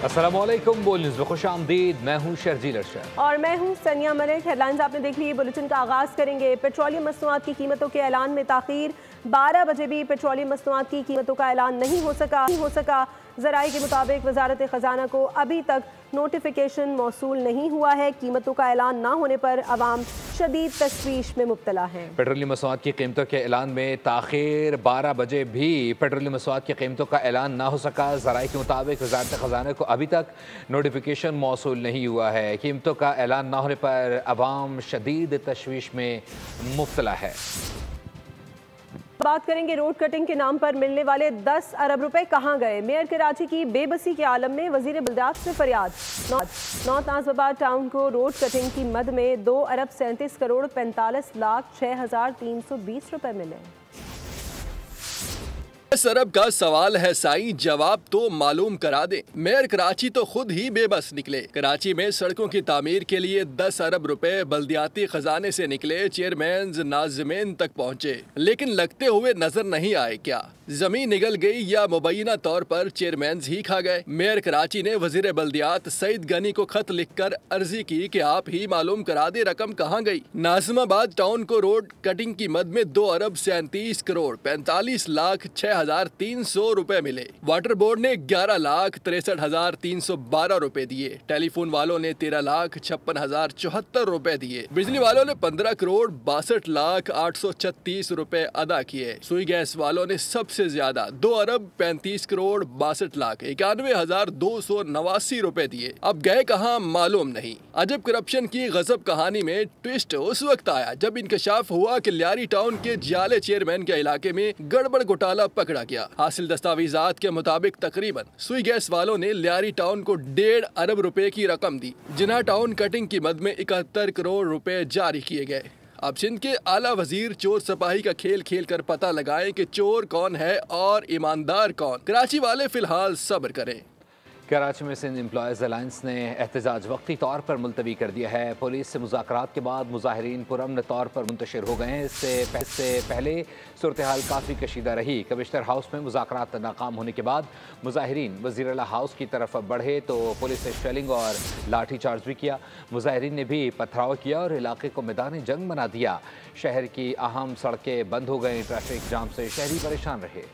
अस्सलामुअलैकुम, बोल न्यूज़ में खुश आमदीद। मैं हूँ शर्जील अरशद और मैं हूँ सनिया मलिक। हेडलाइंस आपने देख ली। बुलेटिन का आगाज़ करेंगे। पेट्रोलियम मसनूआत की कीमतों के ऐलान में ताख़ीर। 12 बजे भी पेट्रोलियम मसनूआत की कीमतों का ऐलान नहीं हो सका। ज़राए के मुताबिक वजारत ख़जाना को अभी तक नोटिफिकेशन मौसूल नहीं हुआ है। कीमतों का ऐलान ना होने पर अवाम शदीद तशवीश में मुब्तला है। पेट्रोलियम मसनूआत की कीमतों के ऐलान में ताख़ीर। 12 बजे भी पेट्रोलियम मसनूआत की कीमतों का ऐलान ना हो सका। ज़राए के मुताबिक वजारत ख़जाना को अभी तक नोटिफिकेशन मौसूल नहीं हुआ है। कीमतों का ऐलान ना होने पर अवाम शदीद तशवीश में मुब्तला है। बात करेंगे रोड कटिंग के नाम पर मिलने वाले 10 अरब रुपए कहां गए। मेयर कराची की बेबसी के आलम में वजीर बल्दियात से फरियाद। नॉर्थ नाज़िबाबाद टाउन को रोड कटिंग की मद में 2 अरब 37 करोड़ 45 लाख 6,320 रुपए मिले। 10 अरब का सवाल है साईं, जवाब तो मालूम करा दे। मेयर कराची तो खुद ही बेबस निकले। कराची में सड़कों की तामीर के लिए 10 अरब रुपए बल्दियाती खजाने से निकले। चेयरमैन नाज़िमीन तक पहुँचे, लेकिन लगते हुए नजर नहीं आए। क्या जमीन निगल गई या मुबैना तौर पर चेयरमैन ही खा गए? मेयर कराची ने वजीर बल्दियात सईद गनी को खत लिखकर अर्जी की कि आप ही मालूम करा दे रकम कहाँ गई। नाज़िमाबाद टाउन को रोड कटिंग की मद में 2 अरब 37 करोड़ 45 लाख 6,300 रुपए मिले। वाटर बोर्ड ने 11 लाख 63,312 रुपए दिए। टेलीफोन वालों ने 13 लाख 56,074 रुपए दिए। बिजली वालों ने 15 करोड़ 62 लाख 836 रुपए अदा किए। सुई गैस वालों ने सबसे ज्यादा 2 अरब 35 करोड़ 62 लाख 91,289 रुपए दिए। अब गए कहाँ मालूम नहीं। अजब करप्शन की गजब कहानी में ट्विस्ट उस वक्त आया जब इंकशाफ हुआ कि लियारी टाउन के जियाले चेयरमैन के इलाके में गड़बड़ घोटाला पकड़ा गया। हासिल दस्तावेजात के मुताबिक तकरीबन सुई गैस वालों ने लियारी टाउन को 1.5 अरब रुपए की रकम दी। जिना टाउन कटिंग की मद में 71 करोड़ रुपए जारी किए गए। अब सिंध के आला वजीर चोर सपाही का खेल खेल कर पता लगाएं कि चोर कौन है और ईमानदार कौन। कराची वाले फिलहाल सब्र करें। कराची में सिंध एम्प्लॉयज़ अलायंस ने एहतजाज वक्ती तौर पर मुलतवी कर दिया है। पुलिस से मुज़ाकरात के बाद मुजाहिरीन पुरअमन तौर पर मुंतशिर हो गए हैं। इससे पहले सूरत हाल काफ़ी कशीदा रही। कमिश्नर हाउस में मुज़ाकरात नाकाम होने के बाद मुजाहिरीन वज़ीर आला हाउस की तरफ बढ़े तो पुलिस ने शेलिंग और लाठी चार्ज भी किया। मुजाहिरीन ने भी पथराव किया और इलाके को मैदान जंग बना दिया। शहर की अहम सड़कें बंद हो गई। ट्रैफिक जाम से शहरी परेशान रहे।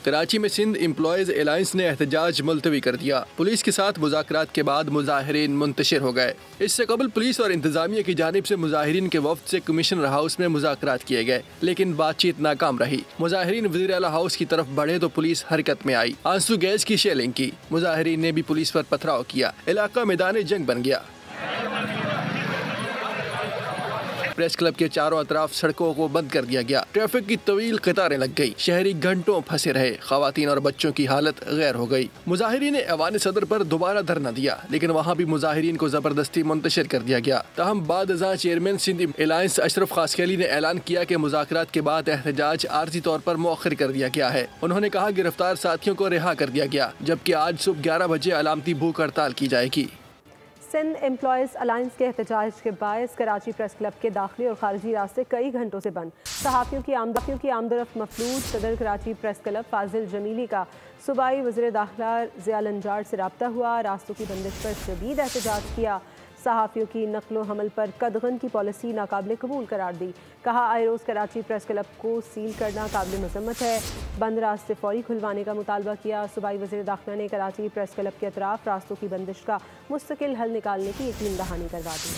कराची में सिंध एम्प्लॉयज़ अलायंस ने एहतजाज मुलतवी कर दिया। पुलिस के साथ मुज़ाकरात के बाद मुजाहिरीन मुंतशिर हो गए। इससे कबल पुलिस और इंतजामिया की जानिब से मुजाहिरीन के वफ्द से कमिश्नर हाउस में मुज़ाकरात किए गए, लेकिन बातचीत नाकाम रही। मुजाहिरीन वज़ीर आला हाउस की तरफ बढ़े तो पुलिस हरकत में आई। आंसू गैस की शेलिंग की। मुजाहिरीन ने भी पुलिस पर पथराव किया। इलाका मैदान जंग बन गया। प्रेस क्लब के चारों अतराफ सड़कों को बंद कर दिया गया। ट्रैफिक की तवील कतारें लग गई। शहरी घंटों फंसे रहे। खवातीन और बच्चों की हालत गैर हो गई। मुजाहिरीन ने ऐवान सदर पर दोबारा धरना दिया, लेकिन वहाँ भी मुजाहिरीन को जबरदस्ती मुंतशिर कर दिया गया। ताहम बाद चेयरमैन सिंध अलायंस अशरफ खासकेली ने ऐलान किया कि मुज़ाकरात के बाद एहतजाज आर्जी तौर पर मौखर कर दिया गया है। उन्होंने कहा गिरफ्तार साथियों को रिहा कर दिया गया, जबकि आज सुबह 11 बजे अलामती भूख हड़ताल की जाएगी। सिंध एम्प्लॉयज़ अलायंस के एहतजाज के बायस कराची प्रेस क्लब के दाखिली और खारजी रास्ते कई घंटों से बंद। सहाफ़ियों की आमदरफ्त मफलूज। सदर कराची प्रेस क्लब फाजिल जमीली का सूबाई वज़ीर दाखिला ज़िया लंजाड़ से रब्ता हुआ। रास्तों की बंदिश पर शदीद एहतजाज किया। सहाफ़ियों की नकलो हमल पर कदगन की पॉलिसी नाकाबिल कबूल करार दी। कहा आए रोज़ कराची प्रेस क्लब को सील करना काबिल मजम्मत है। बंद रास्ते फौरी खुलवाने का मुतालबा किया। सूबाई वज़ीर दाखिला ने कराची प्रेस क्लब के अतराफ रास्तों की बंदिश का मुस्तकिल हल निकालने की यकीन दहानी करवा दी।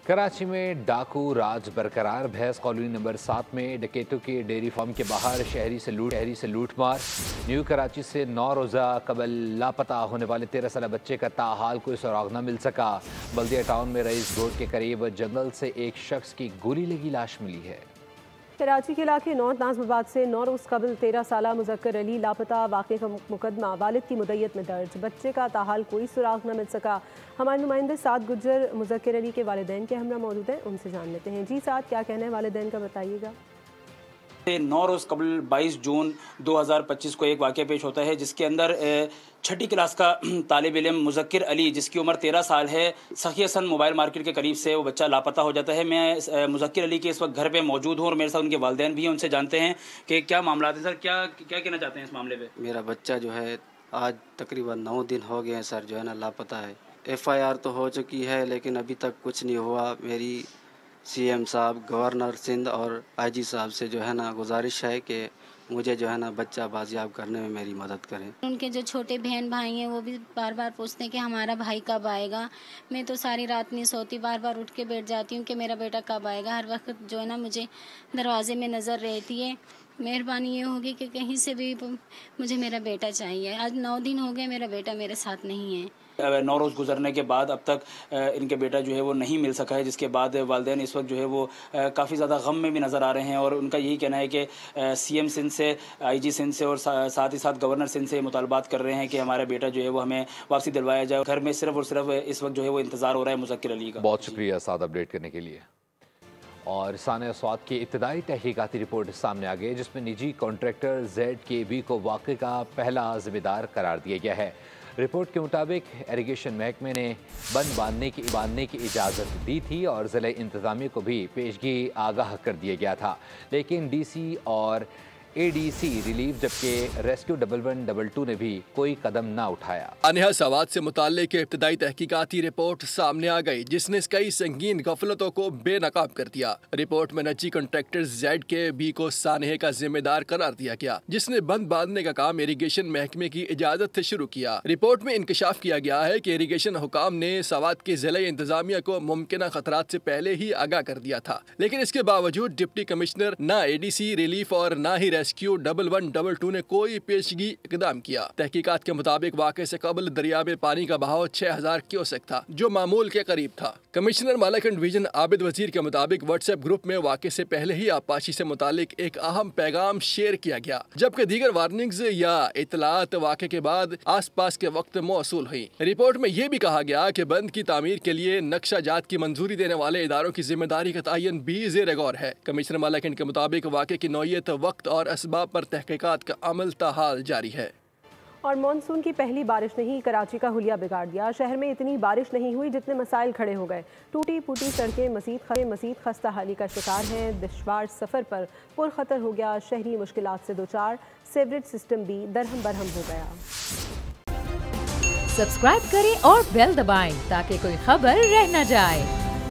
कराची में डाकू राज बरकरार। भैंस कॉलोनी नंबर 7 में डकैतों के डेयरी फार्म के बाहर शहरी से लूटमार। न्यू कराची से 9 रोज़ा कबल लापता होने वाले 13 साल बच्चे का ताहाल कोई सुराग न मिल सका। बल्दिया टाउन में रईस रोड के करीब जंगल से एक शख्स की गोली लगी लाश मिली है। कराची के इलाके नॉर्थ नाज़िमाबाद से 9 रोज़ कबल 13 साला मुज़क्कर अली लापता। वाक़े का मुकदमा वालिद की मुद्दत में दर्ज। बच्चे का ताहाल कोई सुराग न मिल सका। हमारे नुमाइंदे साद गुज्जर मुज़क्कर अली के वालिदैन के हमरा मौजूद हैं, उनसे जान लेते हैं। जी साद, क्या कहना है वालिदैन का, बताइएगा। 9 रोज़ कबल 22 जून 2025 को एक वाक़या पेश होता है जिसके अंदर छठी क्लास का तालिब इल्म मुज़क्किर अली, जिसकी उम्र 13 साल है, सखी हसन मोबाइल मार्केट के करीब से वो बच्चा लापता हो जाता है। मैं मुज़क्किर अली के इस वक्त घर पे मौजूद हूँ और मेरे साथ उनके वालिदैन भी हैं। उनसे जानते हैं कि क्या मामला है सर, क्या कहना चाहते हैं इस मामले पे? मेरा बच्चा जो है आज तकरीबन 9 दिन हो गए हैं सर, जो है ना लापता है। FIR तो हो चुकी है लेकिन अभी तक कुछ नहीं हुआ। मेरी CM साहब, गवर्नर सिंध और IG साहब से जो है ना गुजारिश है कि मुझे जो है ना बच्चा बाजियाब करने में मेरी मदद करें। उनके जो छोटे बहन भाई हैं वो भी बार बार पूछते हैं कि हमारा भाई कब आएगा। मैं तो सारी रात नहीं सोती, बार बार उठ के बैठ जाती हूँ कि मेरा बेटा कब आएगा। हर वक्त जो है ना मुझे दरवाजे में नज़र रहती है। मेहरबानी ये होगी कि कहीं से भी मुझे मेरा बेटा चाहिए। आज 9 दिन हो गए मेरा बेटा मेरे साथ नहीं है। 9 रोज़ गुजरने के बाद अब तक इनके बेटा जो है वो नहीं मिल सका है, जिसके बाद वालिदैन इस वक्त जो है वो काफ़ी ज़्यादा गम में भी नज़र आ रहे हैं और उनका यही कहना है कि CM सिंध से, IG सिंध से और साथ ही साथ गवर्नर सिंध से मुतालबात कर रहे हैं कि हमारा बेटा जो है वो हमें वापसी दिलवाया जाए। घर में सिर्फ और सिर्फ इस वक्त जो है वो इंतज़ार हो रहा है मुज़क्किर अली का। बहुत शुक्रिया साद अपडेट करने के लिए। और सानिया स्वाद की इब्तदाई तहकीकाती रिपोर्ट सामने आ गई जिसमें निजी कॉन्ट्रैक्टर ZKB को वाक़े का पहला ज़िम्मेदार करार दिया गया है। रिपोर्ट के मुताबिक इरिगेशन महकमे ने बंद बांधने की इजाज़त दी थी और ज़िला इंतज़ामिया को भी पेशगी आगाह कर दिया गया था, लेकिन DC और ADC रिलीफ जबकि रेस्क्यू 1122 ने भी कोई कदम ना उठाया। सानिया स्वाद से मुताल्लिक इब्तदाई तहकीकाती रिपोर्ट सामने आ गई जिसने कई संगीन गफलतों को बेनकाब कर दिया। रिपोर्ट में निजी कॉन्ट्रैक्टर ZKB को सानिया का जिम्मेदार करार दिया गया, जिसने बंद बांधने का काम इरिगेशन महकमे की इजाजत से शुरू किया। रिपोर्ट में इंकशाफ किया गया है कि इरिगेशन हुकाम ने स्वाद की जिला इंतजामिया को मुमकिन खतरात से पहले ही आगाह कर दिया था, लेकिन इसके बावजूद डिप्टी कमिश्नर न ADC रिलीफ और न ही रेस्क्यू 1122 ने कोई पेशगी इकदाम किया। तहकीकात के मुताबिक वाक़े से कबल दरिया में पानी का बहाव 6000 क्यूसेक था, जो मामूल के करीब था। कमिश्नर मालाकंड डिवीजन आबिद वजीर के मुताबिक व्हाट्सएप ग्रुप में वाक़े से पहले ही आबपाशी से मुतालिक एक अहम पैगाम शेयर किया गया, जबकि दीगर वार्निंग्स या इतलात वाक़े के बाद आस पास के वक्त मौसूल हुई। रिपोर्ट में यह भी कहा गया कि बंद की तामीर के लिए नक्शा जात की मंजूरी देने वाले इदारों की जिम्मेदारी का तयन भी ज़ेर गौर है। कमिश्नर मालाकंड के मुताबिक वाक़े की नौयत, वक्त और असबाब पर तहकीकात का अमल ताहाल जारी है। और मानसून की पहली बारिश ने ही कराची का हुलिया बिगाड़ दिया। शहर में इतनी बारिश नहीं हुई जितने मसाइल खड़े हो गए। टूटी फूटी सड़कें मज़ीद खस्ता हाली का शिकार हैं। दुश्वार सफ़र पर पुरखतर हो गया शहरी, मुश्किलात से दो चार। सीवरेज सिस्टम भी दरहम बरहम हो गया। सब्सक्राइब करें और बेल दबाएं ताकि कोई खबर रह न जाए।